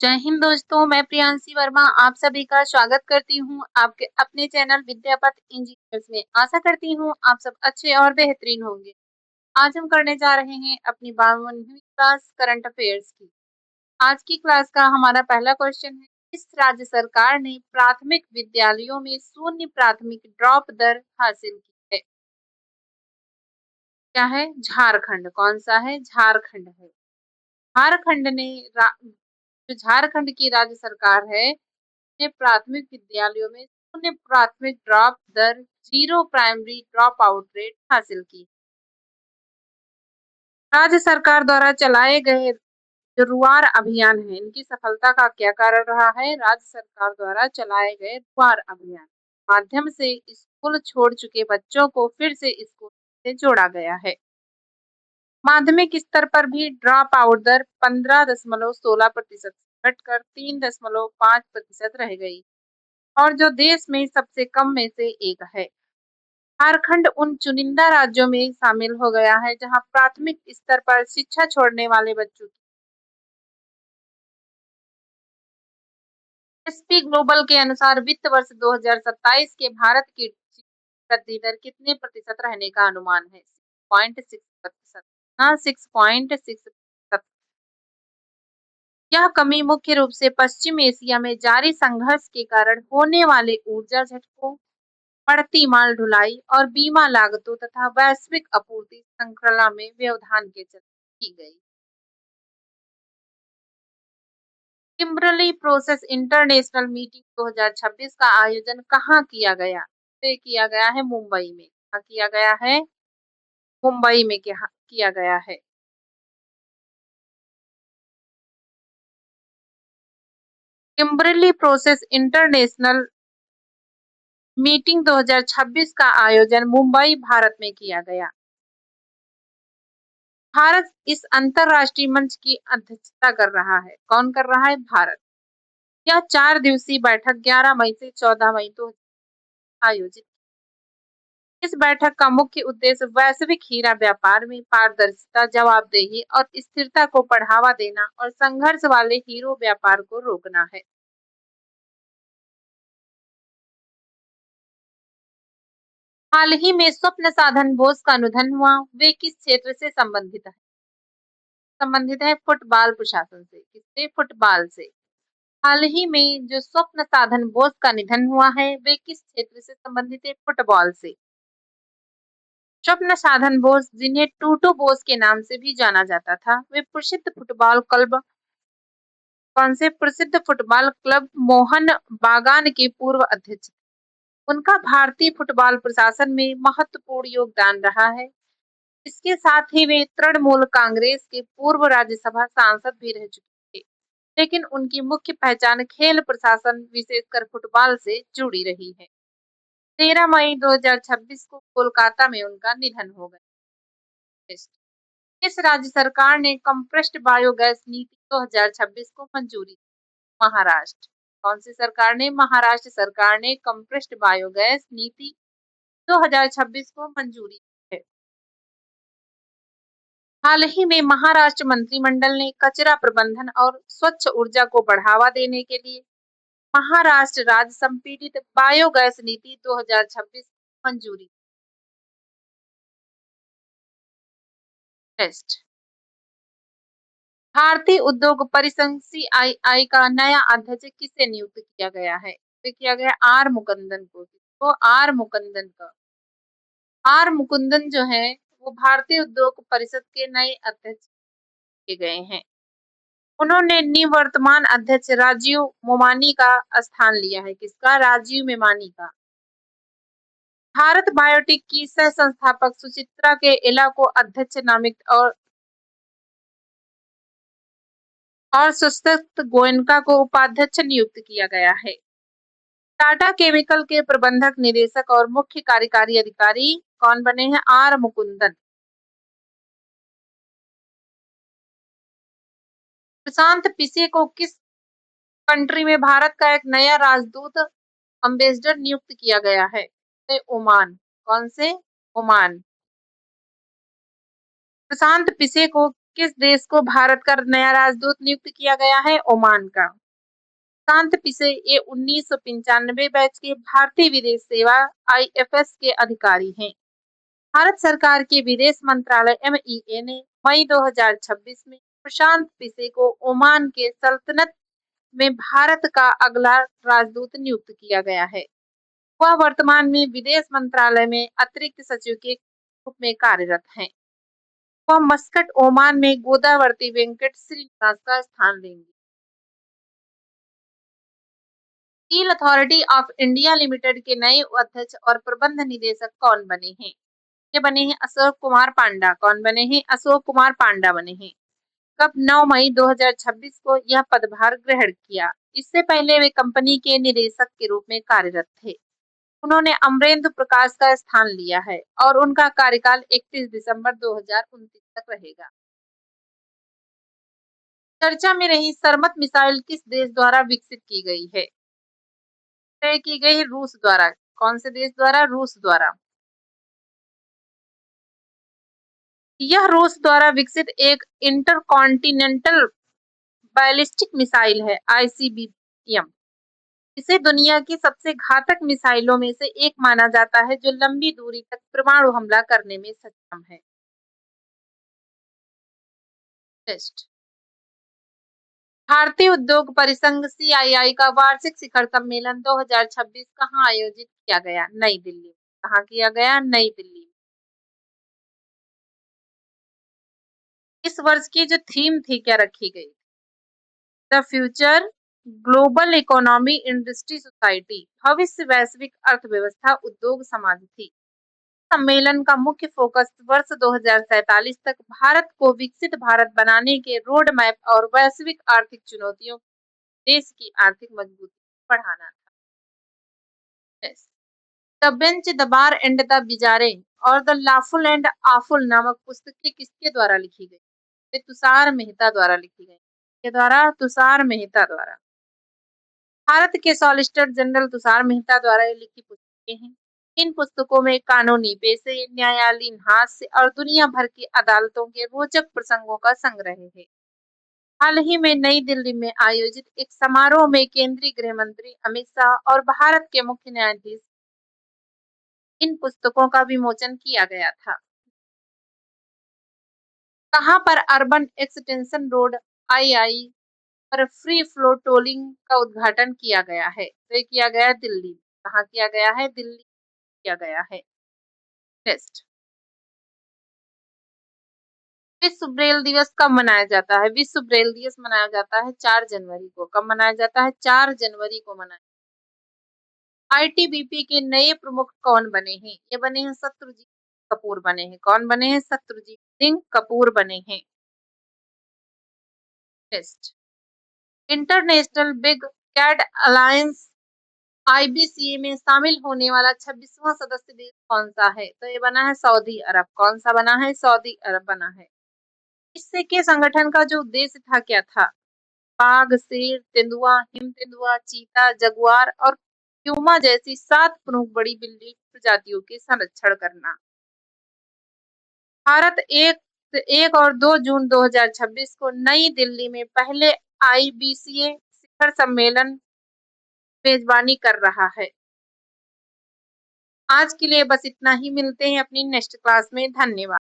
जय हिंद दोस्तों, मैं प्रियांशी वर्मा आप सभी का स्वागत करती हूँ आपके अपने चैनल विद्यापथ इंजीनियर्स में। आशा करती हूँ आप सब अच्छे और बेहतरीन होंगे। आज हम करने जा रहे हैं अपनी 52वीं क्लास करंट अफेयर्स की। आज की क्लास का हमारा पहला क्वेश्चन है, किस राज्य सरकार ने प्राथमिक विद्यालयों में शून्य प्राथमिक ड्रॉप दर हासिल की है? क्या है? झारखंड। कौन सा है? झारखंड है। झारखंड ने जो झारखंड की राज्य सरकार है ने प्राथमिक विद्यालयों में शून्य प्राथमिक ड्रॉप दर, zero primary drop out rate हासिल की। राज्य सरकार द्वारा चलाए गए जो रुआर अभियान है, इनकी सफलता का क्या कारण रहा है? राज्य सरकार द्वारा चलाए गए रुआर अभियान माध्यम से स्कूल छोड़ चुके बच्चों को फिर से स्कूल से जोड़ा गया है। माध्यमिक स्तर पर भी ड्रॉप आउट दर 15.16% घटकर 3.5% रह गई और जो देश में सबसे कम में से एक है। झारखंड उन चुनिंदा राज्यों में शामिल हो गया है जहां प्राथमिक स्तर पर शिक्षा छोड़ने वाले बच्चों की एसपी ग्लोबल के अनुसार वित्त वर्ष 2027 के भारत की वृद्धि दर कितने प्रतिशत रहने का अनुमान है? 6.6%। हाँ, 6.6%। यह कमी मुख्य रूप से पश्चिम एशिया में जारी संघर्ष के कारण होने वाले ऊर्जा झटकों, बढ़ती माल ढुलाई और बीमा लागतों तथा वैश्विक आपूर्ति श्रृंखला में व्यवधान के चलते की गई। किम्बरली प्रोसेस इंटरनेशनल मीटिंग 2026 का आयोजन कहाँ किया गया? ये किया गया है मुंबई में। कहाँ किया गया है? मुंबई में किया गया है। किम्बरली प्रोसेस इंटरनेशनल मीटिंग 2026 का आयोजन मुंबई, भारत में किया गया। भारत इस अंतरराष्ट्रीय मंच की अध्यक्षता कर रहा है। कौन कर रहा है? भारत। यह 4 दिवसीय बैठक 11 मई से 14 मई को आयोजित। इस बैठक का मुख्य उद्देश्य वैश्विक हीरा व्यापार में पारदर्शिता, जवाबदेही और स्थिरता को बढ़ावा देना और संघर्ष वाले हीरो व्यापार को रोकना है। हाल ही में स्वप्न साधन बोस का निधन हुआ, वे किस क्षेत्र से संबंधित है? संबंधित है फुटबॉल प्रशासन से। किससे? फुटबॉल से। हाल ही में जो स्वप्न साधन बोस का निधन हुआ है, वे किस क्षेत्र से संबंधित है? फुटबॉल से। स्वप्न साधन बोस, जिन्हें टूटू बोस के नाम से भी जाना जाता था, वे प्रसिद्ध फुटबॉल क्लब कौन से प्रसिद्ध फुटबॉल क्लब मोहन बागान के पूर्व अध्यक्ष। उनका भारतीय फुटबॉल प्रशासन में महत्वपूर्ण योगदान रहा है। इसके साथ ही वे तृणमूल कांग्रेस के पूर्व राज्यसभा सांसद भी रह चुके थे, लेकिन उनकी मुख्य पहचान खेल प्रशासन, विशेषकर फुटबॉल से जुड़ी रही है। 13 मई 2026 को कोलकाता में उनका निधन हो गया। किस राज्य सरकार ने कंप्रेस्ड बायोगैस नीति 2026 को मंजूरी दी? महाराष्ट्र। कौन सी सरकार ने? महाराष्ट्र सरकार ने कंप्रेस्ड बायोगैस नीति 2026 को मंजूरी दी है। हाल ही में महाराष्ट्र मंत्रिमंडल ने कचरा प्रबंधन और स्वच्छ ऊर्जा को बढ़ावा देने के लिए महाराष्ट्र राज्य संपीड़ित बायोगैस नीति 2026 को मंजूरी। टेस्ट। भारतीय उद्योग परिसंघ सीआईआई का नया अध्यक्ष किसे नियुक्त किया गया है? तो किया गया आर मुकुंदन को। तो आर मुकुंदन का आर मुकुंदन जो है वो भारतीय उद्योग परिषद के नए अध्यक्ष किए गए हैं। उन्होंने निवर्तमान अध्यक्ष राजीव मोमानी का स्थान लिया है। किसका? राजीव मेमानी का। भारत बायोटेक की सह संस्थापक सुचित्रा के एला को अध्यक्ष नामित और सुस्तक गोयनका को उपाध्यक्ष नियुक्त किया गया है। टाटा केमिकल के प्रबंधक निदेशक और मुख्य कार्यकारी अधिकारी कौन बने हैं? आर मुकुंदन। प्रशांत पिसे को किस कंट्री में भारत का एक नया राजदूत अम्बेसडर नियुक्त किया गया है? ओमान। कौन से? ओमान। प्रशांत पिसे को किस देश को भारत का नया राजदूत नियुक्त किया गया है? ओमान का। शांत पिसे ये 1995 बैच के भारतीय विदेश सेवा IFS के अधिकारी हैं। भारत सरकार के विदेश मंत्रालय MEA ने मई 2026 में प्रशांत पिसे को ओमान के सल्तनत में भारत का अगला राजदूत नियुक्त किया गया है। वह वर्तमान में विदेश मंत्रालय में अतिरिक्त सचिव के रूप में कार्यरत हैं। वह मस्कट, ओमान में गोदावरी वेंकट श्रीनिवास का स्थान लेंगे। Steel authority of India limited के नए अध्यक्ष और प्रबंध निदेशक कौन बने हैं? ये बने हैं अशोक कुमार पांडा। कौन बने हैं? अशोक कुमार पांडा बने हैं। कब? 9 मई 2026 को यह पदभार ग्रहण किया। इससे पहले वे कंपनी के निदेशक के रूप में कार्यरत थे। उन्होंने अमरेंद्र प्रकाश का स्थान लिया है और उनका कार्यकाल 31 दिसंबर 2029 तक रहेगा। चर्चा में रही सरमत मिसाइल किस देश द्वारा विकसित की गई है? तय की गई रूस द्वारा। कौन से देश द्वारा? रूस द्वारा। यह रूस द्वारा विकसित एक इंटरकॉन्टिनेंटल बैलिस्टिक मिसाइल है, ICBM। इसे दुनिया की सबसे घातक मिसाइलों में से एक माना जाता है, जो लंबी दूरी तक परमाणु हमला करने में सक्षम है। टेस्ट। भारतीय उद्योग परिसंघ CII का वार्षिक शिखर सम्मेलन 2026 कहाँ आयोजित किया गया? नई दिल्ली। कहाँ किया गया? नई दिल्ली। इस वर्ष की जो थीम थी, क्या रखी गई? The future global economy industry society, भविष्य वैश्विक अर्थव्यवस्था उद्योग समाज थी। सम्मेलन का मुख्य फोकस वर्ष 2047 तक भारत को विकसित भारत बनाने के रोड मैप और वैश्विक आर्थिक चुनौतियों, देश की आर्थिक मजबूती बढ़ाना था। The bench, the bar and the बिजारे और द लाफुल एंड आफुल नामक पुस्तकें किसके द्वारा लिखी गई? ये तुषार मेहता द्वारा लिखी गई। के द्वारा? तुषार मेहता द्वारा। भारत के सॉलिसिटर जनरल तुषार मेहता द्वारा लिखी पुस्तकें हैं। इन पुस्तकों में कानूनी पेशे, न्यायालयीन हास्य और दुनिया भर की अदालतों के रोचक प्रसंगों का संग्रह है। हाल ही में नई दिल्ली में आयोजित एक समारोह में केंद्रीय गृह मंत्री अमित शाह और भारत के मुख्य न्यायाधीश इन पुस्तकों का विमोचन किया गया था। कहाँ पर अर्बन एक्सटेंशन रोड II पर फ्री फ्लो टोलिंग का उद्घाटन किया गया है? तो किया गया दिल्ली। कहाँ किया गया है? दिल्ली किया गया है। टेस्ट। विश्व ब्रेल दिवस कब मनाया जाता है? विश्व ब्रेल दिवस मनाया जाता है 4 जनवरी को। कब मनाया जाता है? 4 जनवरी को मनाया। ITBP के नए प्रमुख कौन बने हैं? ये बने हैं शत्रुजीत कपूर बने हैं। कौन बने हैं? शत्रुजीत सिंह कपूर बने हैं। Test. International big cat alliance IBCA में शामिल होने वाला 26वां सदस्य देश कौन सा है? तो ये बना है सऊदी अरब। कौन सा बना है? सऊदी अरब बना है। इससे के संगठन का जो उद्देश्य था, क्या था? बाघ, शेर, तेंदुआ, हिम तेंदुआ, चीता, जगुआर और प्यूमा जैसी 7 प्रमुख बड़ी बिल्ली प्रजातियों के संरक्षण करना। भारत 1 और 2 जून 2026 को नई दिल्ली में पहले IBCA शिखर सम्मेलन मेजबानी कर रहा है। आज के लिए बस इतना ही। मिलते हैं अपनी नेक्स्ट क्लास में। धन्यवाद।